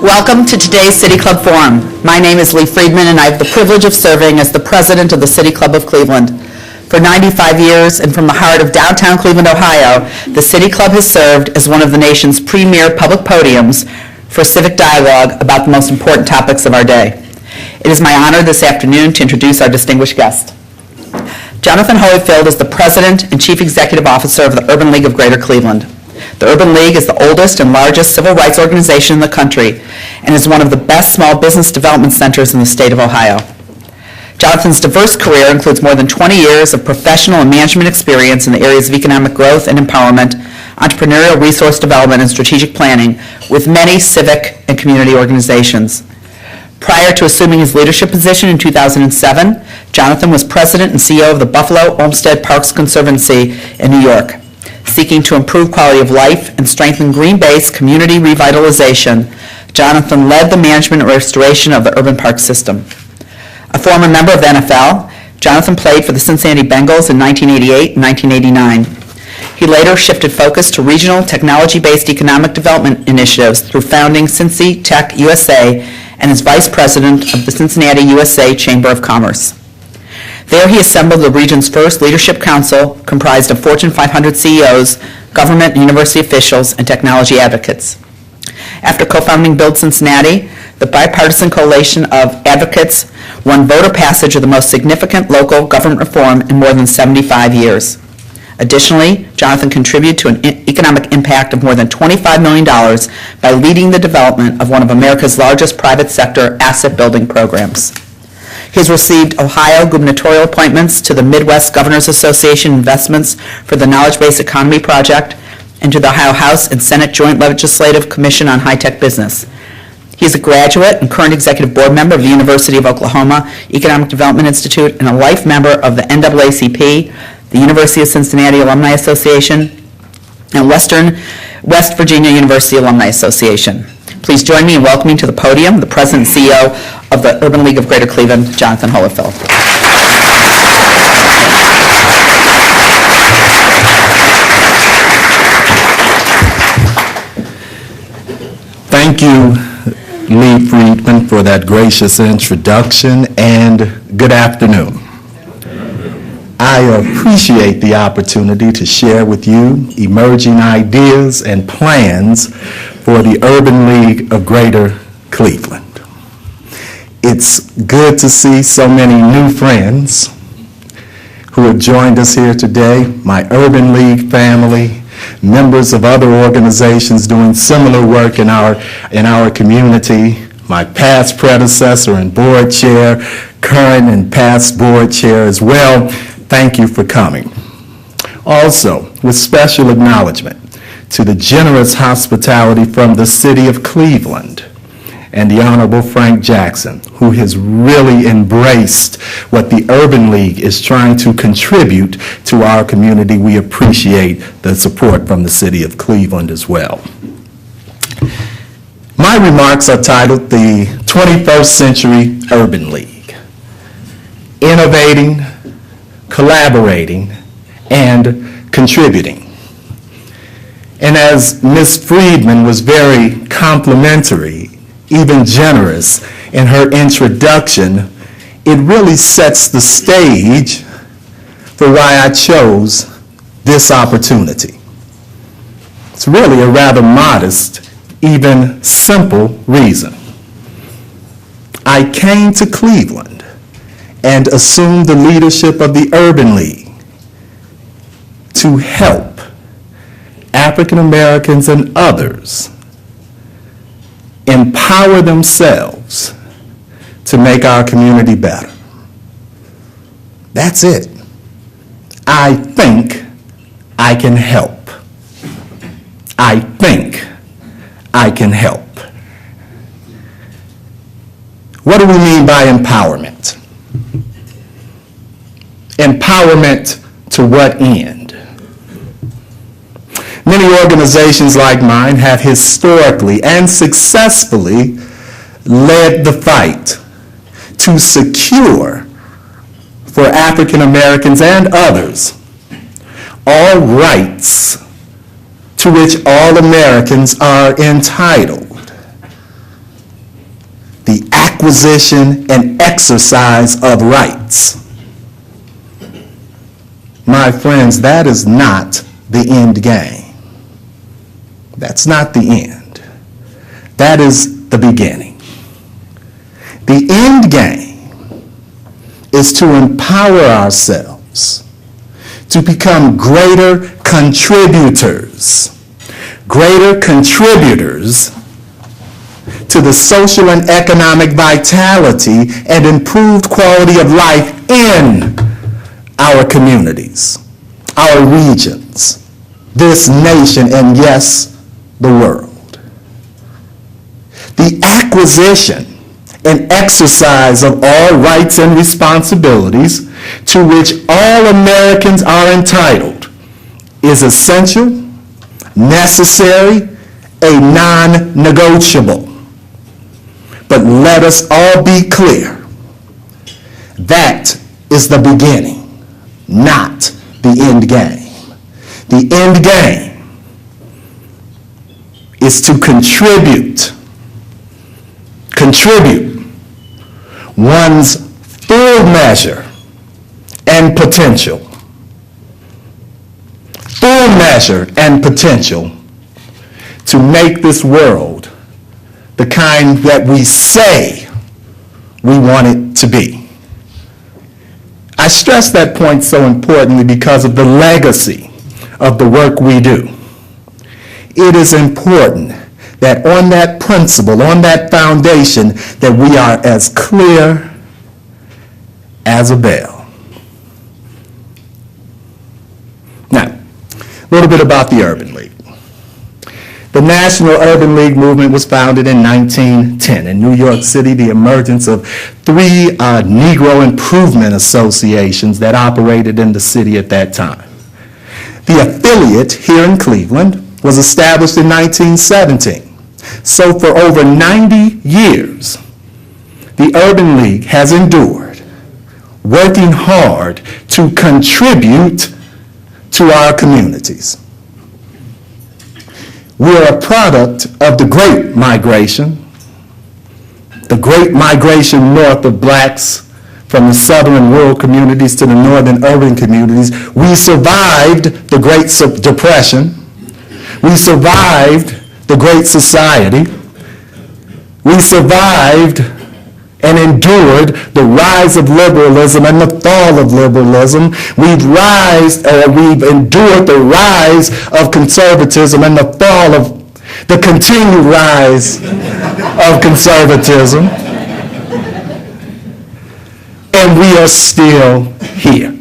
Welcome to today's City Club Forum. My name is Lee Friedman, and I have the privilege of serving as the president of the City Club of Cleveland. For 95 years, and from the heart of downtown Cleveland, Ohio, the City Club has served as one of the nation's premier public podiums for civic dialogue about the most important topics of our day. It is my honor this afternoon to introduce our distinguished guest. Johnathan Holifield is the President and Chief Executive Officer of the Urban League of Greater Cleveland. The Urban League is the oldest and largest civil rights organization in the country and is one of the best small business development centers in the state of Ohio. Jonathan's diverse career includes more than 20 years of professional and management experience in the areas of economic growth and empowerment, entrepreneurial resource development, and strategic planning with many civic and community organizations. Prior to assuming his leadership position in 2007, Johnathan was president and CEO of the Buffalo Olmsted Parks Conservancy in New York. Seeking to improve quality of life and strengthen Green Bay's community revitalization, Johnathan led the management and restoration of the urban park system. A former member of the NFL, Johnathan played for the Cincinnati Bengals in 1988 and 1989. He later shifted focus to regional technology-based economic development initiatives through founding Cincy Tech USA and is vice president of the Cincinnati USA Chamber of Commerce. There he assembled the region's first leadership council comprised of Fortune 500 CEOs, government and university officials, and technology advocates. After co-founding Build Cincinnati, the bipartisan coalition of advocates won voter passage of the most significant local government reform in more than 75 years. Additionally, Johnathan contributed to an economic impact of more than $25 million by leading the development of one of America's largest private sector asset building programs. He has received Ohio gubernatorial appointments to the Midwest Governors Association Investments for the Knowledge-Based Economy Project and to the Ohio House and Senate Joint Legislative Commission on High-Tech Business. He is a graduate and current executive board member of the University of Oklahoma Economic Development Institute and a life member of the NAACP, the University of Cincinnati Alumni Association, and West Virginia University Alumni Association. Please join me in welcoming to the podium the President and CEO of the Urban League of Greater Cleveland, Johnathan Holifield. Thank you, Lee Friedman, for that gracious introduction, and good afternoon. I appreciate the opportunity to share with you emerging ideas and plans for the Urban League of Greater Cleveland. It's good to see so many new friends who have joined us here today, my Urban League family, members of other organizations doing similar work in our community, my past predecessor and board chair, current and past board chair as well. Thank you for coming. Also, with special acknowledgement to the generous hospitality from the City of Cleveland and the Honorable Frank Jackson, who has really embraced what the Urban League is trying to contribute to our community. We appreciate the support from the City of Cleveland as well. My remarks are titled the 21st Century Urban League: Innovating, Collaborating, and Contributing. And as Ms. Friedman was very complimentary, even generous in her introduction, it really sets the stage for why I chose this opportunity. It's really a rather modest, even simple reason. I came to Cleveland and assumed the leadership of the Urban League to help African Americans and others empower themselves to make our community better. That's it. I think I can help. I think I can help. What do we mean by empowerment? Empowerment to what end? Many organizations like mine have historically and successfully led the fight to secure for African Americans and others all rights to which all Americans are entitled. acquisition and exercise of rights. My friends, that is not the end game. That's not the end. That is the beginning. The end game is to empower ourselves to become greater contributors to the social and economic vitality and improved quality of life in our communities, our regions, this nation, and yes, the world. The acquisition and exercise of all rights and responsibilities to which all Americans are entitled is essential, necessary, a non-negotiable. But let us all be clear, that is the beginning, not the end game. The end game is to contribute one's full measure and potential. Full measure and potential to make this world the kind that we say we want it to be. I stress that point so importantly because of the legacy of the work we do. It is important that on that principle, on that foundation, that we are as clear as a bell. Now, a little bit about the Urban League. The National Urban League movement was founded in 1910 in New York City, the emergence of three Negro improvement associations that operated in the city at that time. The affiliate here in Cleveland was established in 1917. So for over 90 years, the Urban League has endured, working hard to contribute to our communities. We are a product of the Great Migration north of blacks from the southern and rural communities to the northern urban communities. We survived the Great Depression. We survived the Great Society. We survived and endured the rise of liberalism and the fall of liberalism. We've endured the rise of conservatism and the fall of the continued rise of conservatism. And we are still here.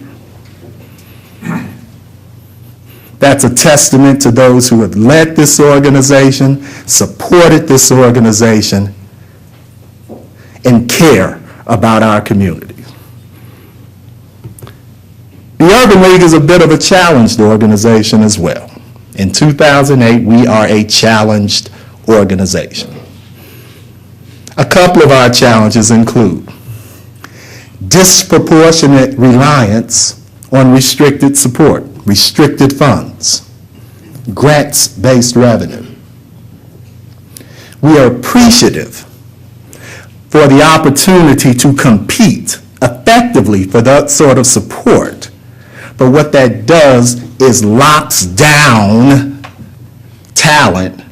That's a testament to those who have led this organization, supported this organization, and care about our communities. The Urban League is a bit of a challenged organization as well. In 2008, we are a challenged organization. A couple of our challenges include disproportionate reliance on restricted support, restricted funds, grants-based revenue. We are appreciative for the opportunity to compete effectively for that sort of support. But what that does is locks down talent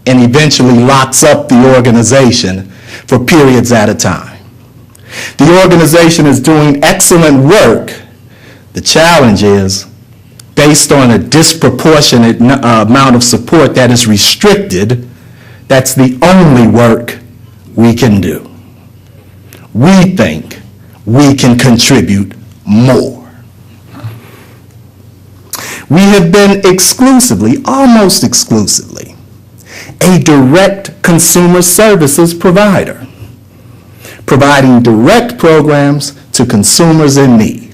and eventually locks up the organization for periods at a time. The organization is doing excellent work. The challenge is, based on a disproportionate amount of support that is restricted, that's the only work we can do. We think we can contribute more. We have been almost exclusively, a direct consumer services provider, providing direct programs to consumers in need.